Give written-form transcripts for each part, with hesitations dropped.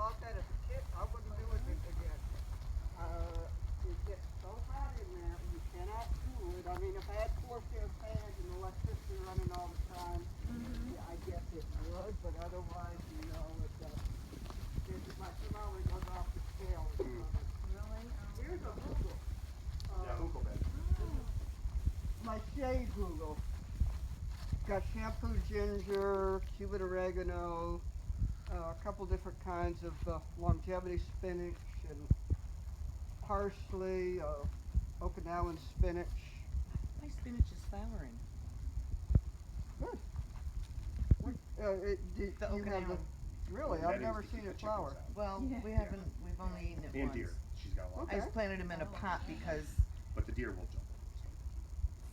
bought that as a kit. I wouldn't do it again. It gets so hot in there, you cannot cool it. I mean, if I had 4-fair fans and electricity running all the time, yeah, I guess it would, but otherwise, you know, my thermometer goes off the scale. Really? Here's a hugel. Hugel bed. My shade hugel. Got shampoo ginger, Cuban oregano, a couple different kinds of longevity spinach and parsley, Okinawan spinach. My spinach is flowering. Good. You have Okinawan. really? I've never seen it flower. Well, we haven't. We've only eaten it And once. deer. She's got a lot. Okay. I just planted them in a pot because But the deer will jump over.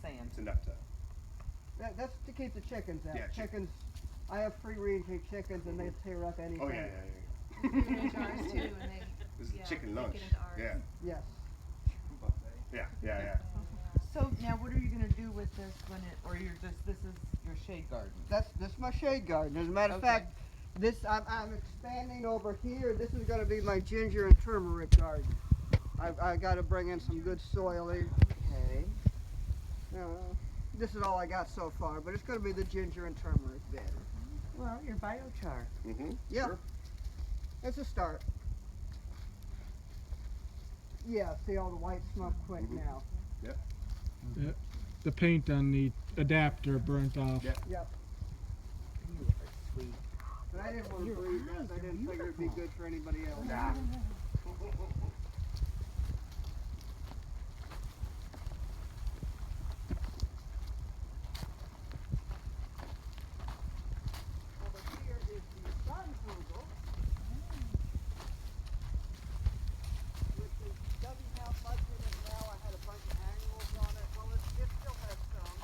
So sand. it's enough to. That's to keep the chickens out. Yeah, chickens. I have free range chickens and they tear up anything. Oh yeah. Ours too, and they This is chicken lunch. Get into ours. Yeah. Yes. Yeah. So now, what are you gonna do with this when it, or you're just, this is your shade garden? This is my shade garden. As a matter of Okay. fact, I'm expanding over here. This is going to be my ginger and turmeric garden. I got to bring in some good soil. Okay. This is all I got so far, but it's going to be the ginger and turmeric bed. Well, your biochar. Yeah, Sure. it's a start. Yeah, see all the white smoke quit now. Yep. The paint on the adapter burnt off. Yeah. Yep. You are sweet. But I didn't want to Your breathe eyes that. I are didn't figure it'd be beautiful. good for anybody else. Nah. Over here is the sun hugel, which doesn't have much in it now. I had a bunch of annuals on it. Well, it still has some.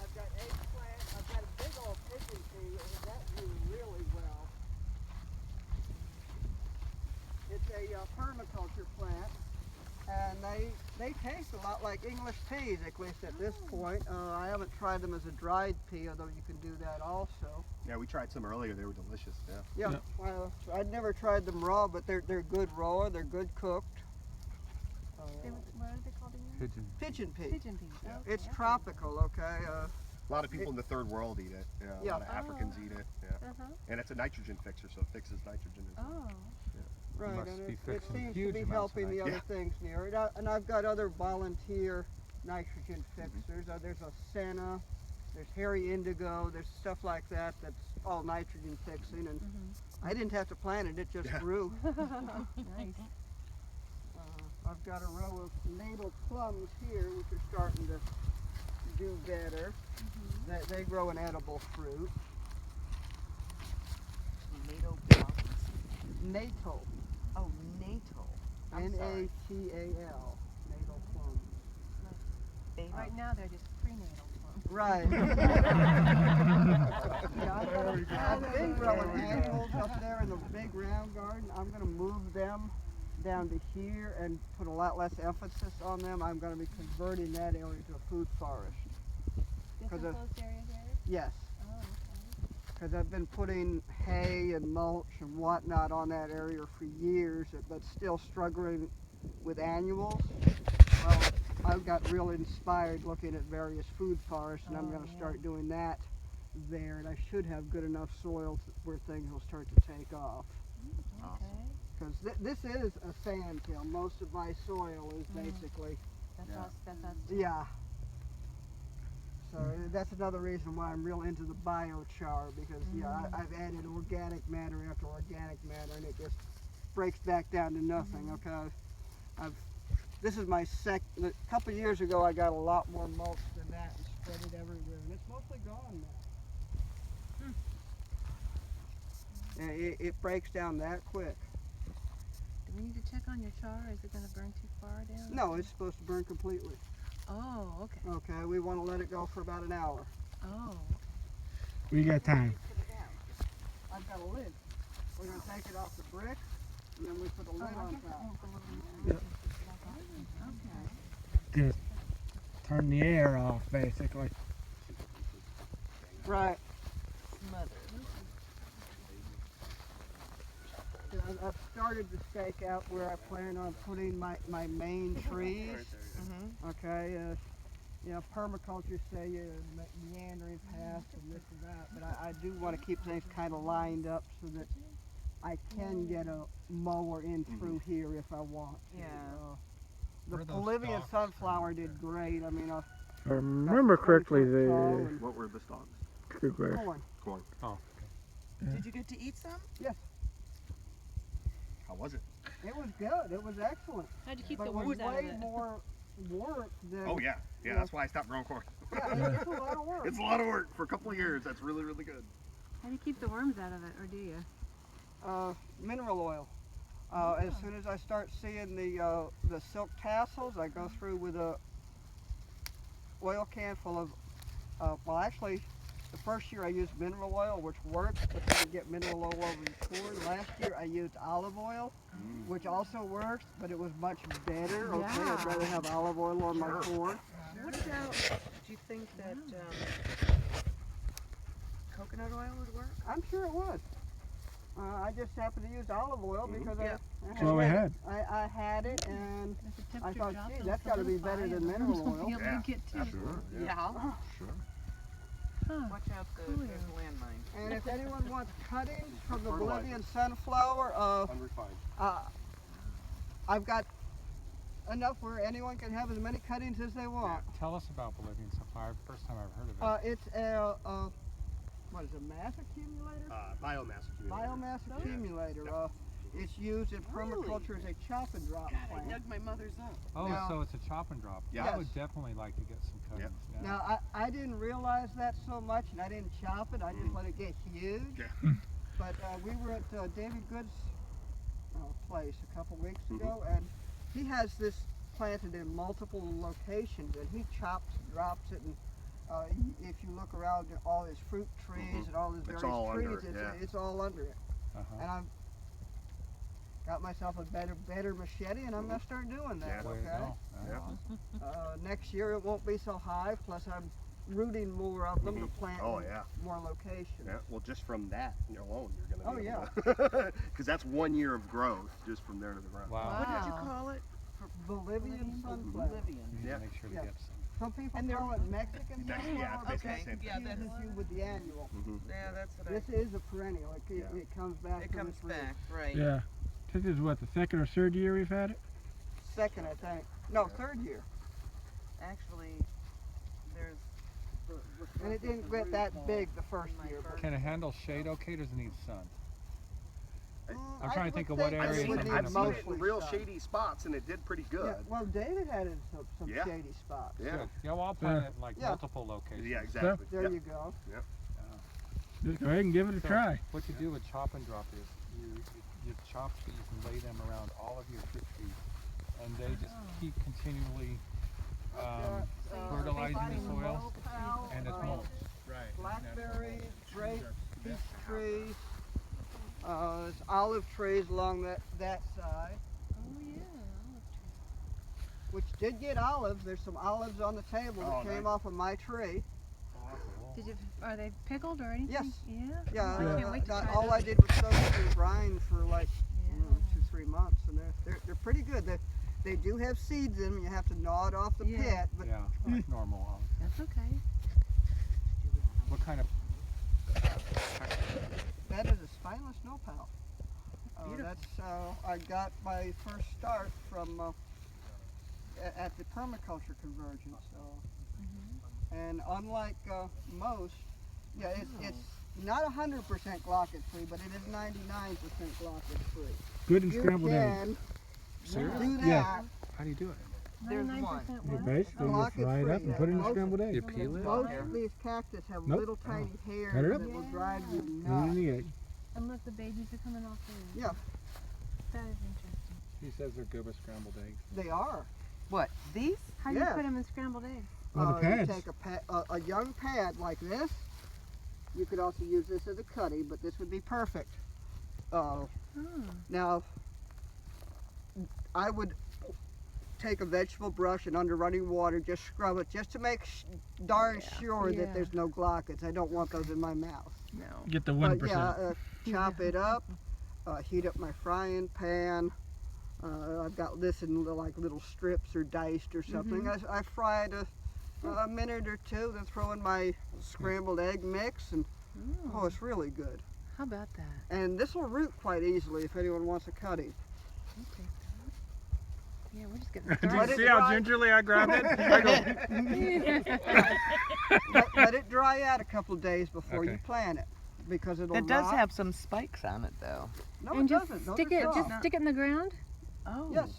I've got eggplant. I've got a big old pigeon pea, and that grew really well. It's a permaculture plant, and they taste a lot like English peas, at least at this point. I haven't tried them as a dried pea, although you can do that also. Yeah, we tried some earlier. They were delicious. Yeah. Yeah, Yeah. well, I'd never tried them raw, but they're good raw. They're good cooked. What are they called again? Pigeon pea. Pigeon peas. Yeah. Okay, It's I've heard tropical, okay? A lot of people in the third world eat it. Yeah. A Yeah. lot of Africans eat it. Yeah. of that. And it's a nitrogen fixer, so it fixes nitrogen. Oh. Right, Must and be it fixing seems to huge be amounts of helping the other Yeah. things near it. And I've got other volunteer nitrogen fixers. There's a senna, there's hairy indigo, there's stuff like that that's all nitrogen fixing. And I didn't have to plant it, it just Yeah. grew. Nice. I've got a row of natal plums here, which are starting to do better. They grow an edible fruit. Tomato plums. Natal. Oh, natal. I'm sorry. N-A-T-A-L. Natal plums. Baby. Right now they're just prenatal plums. Right. Yeah, I've been growing annuals up there in the big round garden. I'm going to move them down to here and put a lot less emphasis on them. I'm going to be converting that area to a food forest. This 'Cause enclosed area there? Yes, Oh, okay. because I've been putting hay and mulch and whatnot on that area for years, but still struggling with annuals. Well, I've got real inspired looking at various food forests, and I'm Oh, going to yeah. start doing that there, and I should have good enough soil where things will start to take off. Okay. Because this is a sand hill. Most of my soil is basically, That's Yeah. us. That's us. yeah. So that's another reason why I'm real into the biochar, because I've added organic matter after organic matter, and it just breaks back down to nothing. Okay, this is my a couple years ago I got a lot more mulch than that and spread it everywhere, and it's mostly gone now. And it breaks down that quick. Do we need to check on your char? Is it going to burn too far down? No, it's supposed to burn completely. Oh, okay. Okay, we want to let it go for about an hour. Oh. We got time. I've got a lid. We're going to take it off the brick, and then we put a lid I on guess it top. won't go over Yeah. there. Okay. Just turn the air off, basically. Right. Smothered. Yeah, I've started to stake out where I plan on putting my main trees. Mm-hmm. Okay, you know, permaculture say meandering paths and this and that, but I do want to keep things kind of lined up so that I can get a mower in through here if I want to. Yeah. The Where are those Bolivian stalks sunflower from did there? great. I mean, If I remember correctly, corn. the What were the stalks? Corn. Corn. Oh, okay. Did you get to eat some? Yes, How was it? it was good. It was excellent. How'd you keep But the it was worms out of way it? more work than. Oh yeah, yeah. That's why I stopped growing corn. Yeah, it's a lot of work. It's a lot of work for a couple of years. That's really, really good. How do you keep the worms out of it, or do you? Mineral oil. As soon as I start seeing the silk tassels, I go through with a oil can full of, well actually, the first year I used mineral oil, which worked, but then you get mineral oil over the corn. Last year I used olive oil, which also works, but it was much better. Okay, I'd rather have olive oil on my corn. What about, do you think that coconut oil would work? I'm sure it would. I just happened to use olive oil because Yeah. That's all we had. I had it, and If the I temperature thought, drops, gee, it'll that's got to be solidify better and than the mineral worms won't oil. be able to get to it. Yeah. Sure. Huh. Watch out, Cool. there's a landmine. And if anyone wants cuttings from the Fertilizer. Bolivian sunflower, Unrefined. I've got enough where anyone can have as many cuttings as they want. Tell us about Bolivian sunflower. First time I've heard of it. It's a what is it, mass accumulator? Biomass accumulator. Biomass Yeah. accumulator. It's used in permaculture as a chop and drop God, I plant. dug my mother's up. Oh, now- so it's a chop and drop. Yeah. I Yes. would definitely like to get some cuttings. Yeah. Now I didn't realize that so much, and I didn't chop it. I just let it get huge. Yeah. But we were at David Good's place a couple weeks ago, and he has this planted in multiple locations, and he chops and drops it. And if you look around at all his fruit trees and all his It's various all trees, under it, yeah. it's all under it. Uh-huh. And I've got myself a better machete, and I'm gonna start doing that. Yeah. Way to Okay. go. Yeah. Next year it won't be so high. Plus I'm rooting more of them to plant Oh in yeah. more locations. Yeah. Well, just from that alone, you're gonna. Oh, be able because that's 1 year of growth just from there to the ground. Wow. What did you Wow. call it? Bolivian sunflower. Bolivian. You need Yeah. to make sure to Yeah. get some. Some people And they're- call it Mexican Yeah, sunflower, it's but basically Okay. the same Yeah, thing. that's- confuses you with the annual. Yeah, that's what This is a perennial. It comes back. it to comes the tree. back, right. yeah. This is what, the second or third year we've had it? Second, I think. No, Yeah. third year. Actually, there's And it didn't get that big the first year. But Can it handle shade okay? Does it need sun? I'm I trying to would think of what think I've areas it would seen, I'm need I've gonna seen put it mostly in real sun. shady spots, and it did pretty good. Yeah, well, David had it in some Yeah. shady spots. Yeah. Good. Yeah, well, I'll plant it in like multiple locations. Yeah, exactly. There Yep. you go. Just go ahead and give it a So, try. What you do with chop and drop is you chop so you can lay them around all of your fruit trees, and they just keep continually fertilizing the soil, and it's mulch. Right. Blackberries, grapes, peach trees, there's olive trees along that side, Oh yeah. which did get olives. There's some olives on the table that Oh, came nice. off of my tree. Did you? Are they pickled or anything? Yes. Yeah. Yeah, Oh, I can't wait to try all those. I did was soak it in brine for like Yeah. 2-3 months, and they're pretty good. They do have seeds in them. You have to gnaw it off the Yeah. pit, but Yeah, like normal. That's okay. What kind of? that is a spineless nopal. Beautiful. That's I got my first start from at the permaculture convergence. And unlike most, it's not 100% glocket free, but it is 99% glocket free. Good and You scrambled eggs. can Serious? do that. Yeah. How do you do it? There's 99% You what? basically Block just it fry it free. up and put it in Most- scrambled eggs. You peel it? Most of these cactus have Nope. little tiny hairs Cut it that up. will drive you Put it in nuts. the egg. Unless the babies are coming off the egg. Yeah, That is interesting. He says they're good with scrambled eggs. they are. What, these? How do you Yeah. put them in scrambled eggs? Well, the You pads. take a young pad like this. You could also use this as a cutty, but this would be perfect. Now, I would take a vegetable brush and under running water just scrub it just to make darn sure Yeah. that there's no glockets. I don't want those in my mouth. No. Get the But 1%. yeah, chop it up. heat up my frying pan. I've got this in like little strips or diced or something. I fry it a minute or two, then throw in my scrambled egg mix, and oh, it's really good. How about that? And this will root quite easily if anyone wants a cutting. Okay. Yeah, we're just getting Did you started. Let it see how dry. gingerly I grabbed it? I go, Let it dry out a couple days before you Okay. plant it, because it'll It does rot. have some spikes on it though. No, And it just doesn't. Those stick are it, soft. just stick it in the ground. Oh. Yes,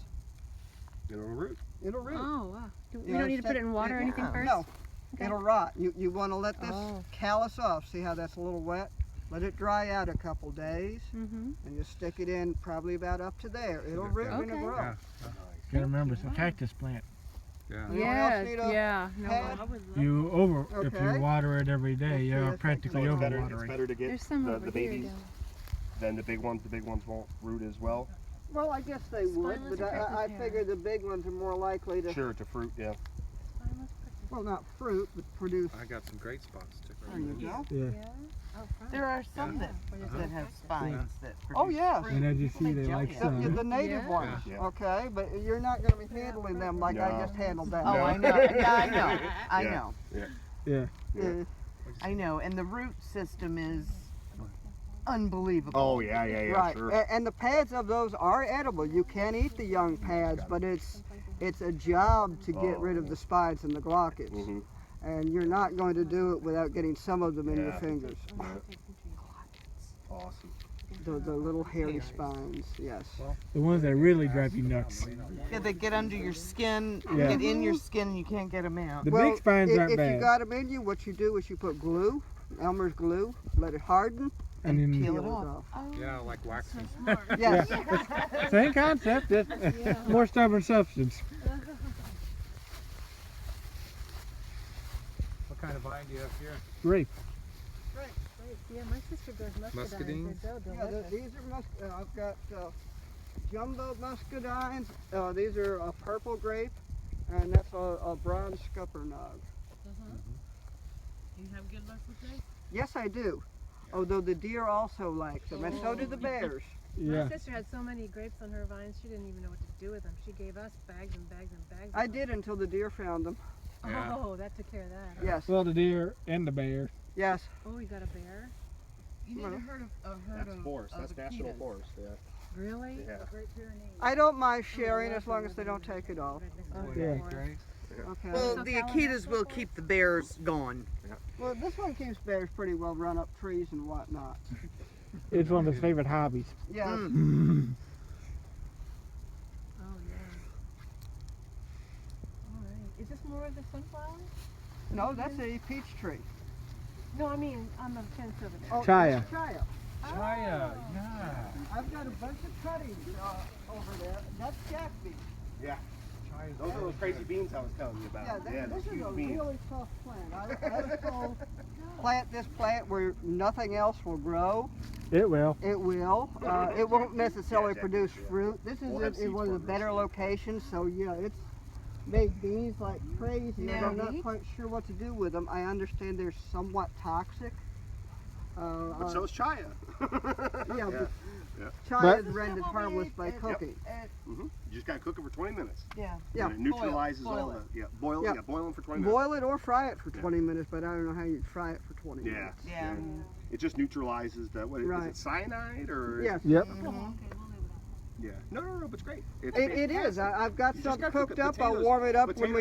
It'll root. it'll root. Oh wow. We Yeah, don't need to put it in water or anything yeah. first. No, Okay. it'll rot. You want to let this Oh. callus off. See how that's a little wet? Let it dry out a couple days, Mhm. and you stick it in probably about up to there. It'll root and it'll Okay. grow. Yeah. gotta remember, it's a cactus plant. Yeah. Anyone Yeah, else need a yeah. No, pad? I would love If you Okay. water it every day, Let's see you're if I can practically So over it's overwatering. better to get There's some the over here. babies down. than the big ones. The big ones won't root as well. Well, I guess they would, Spineless but or I prickly figure the big ones are more likely to, Sure, to fruit, yeah. Spineless prickly. well, not fruit, but produce. I got some great spots too. There you go. Yeah. Yeah. Oh, fun. There are some Yeah. that have spines that produce Oh, yes. fruit. And as you see, they Jelly like out of The, sun. the native Yeah. ones, Yeah. okay? But you're not going to be handling them like I No. just handled that. Oh, No. I know. Yeah, I know. I Yeah. know. Yeah. Uh, I know. And the root system is unbelievable. Oh yeah, yeah, yeah, right. sure. And the pads of those are edible. You can eat the young pads, but it's a job to get rid of the spines and the glockets. Mhm. And you're not going to do it without getting some of them in your Yeah. fingers. Awesome. The little hairy spines, yes. The ones that really drive you nuts. Yeah, they get under your skin, Yeah. get in your skin, and you can't get them out. The Well, big spines aren't if you bad. got them in you, what you do is you put glue, Elmer's glue, let it harden, And then peel peel it it off. off. Yeah, like waxing. Yes. same concept, just more stubborn substance. What kind of vine do you have here? Grape. Yeah, my sister grows muscadines. Muscadines? They're so Yeah, delicious. these are I've got jumbo muscadines. These are a purple grape, and that's a bronze scuppernong. You have good luck with those? Yes, I do. Although the deer also like them, and so do the bears. Yeah. My sister had so many grapes on her vines, she didn't even know what to do with them. She gave us bags and bags and bags. I of them. did until the deer found them. Yeah. Oh, that took care of that. Huh? Yes, Well, the deer and the bear. yes. Oh, you got a bear? You Well, never heard of That's forest. That's national forest. Yeah. Really? Yeah. I don't mind sharing as long as they don't take it off. Yeah. Great. Okay. Well, So the Callan Akitas National will Forest? keep the bears gone. Well, this one keeps bears pretty well run up trees and whatnot. It's one of his favorite hobbies. Yes. Oh, yeah. All right. Is this more of the sunflower? No, that's a peach tree. No, I mean on the fence over there. Oh, Chaya. that's Chaya. Chaya, yeah. I've got a bunch of cuttings over there. That's jack bean. Yeah. Chaya's Those are those crazy beans I was telling you about. Yeah, those this is huge a beans. really tough plant. I was told plant this plant where nothing else will grow. It will. It will. It won't necessarily Yeah, produce yeah. fruit. This We'll have is in seeds one of the for better most locations, so yeah, it's made beans like crazy. And I'm not Now- quite sure what to do with them. I understand they're somewhat toxic. But so's Chaya. Yeah, yeah. but Yeah. Chaya is rendered harmless by cooking. You just gotta cook it for 20 minutes. Yeah. Yeah. And it neutralizes Boil all it. the boil Yeah. yeah, boil them for 20 minutes. Boil it or fry it for 20 minutes, but I don't know how you fry it for 20 Yeah. minutes. Yeah. It just neutralizes the what is Right. it cyanide or Yes. Yep. yeah. No, but it's great. It is. I've got You just some gotta cook cooked it. up. I'll Potatoes- warm it up when potatoes we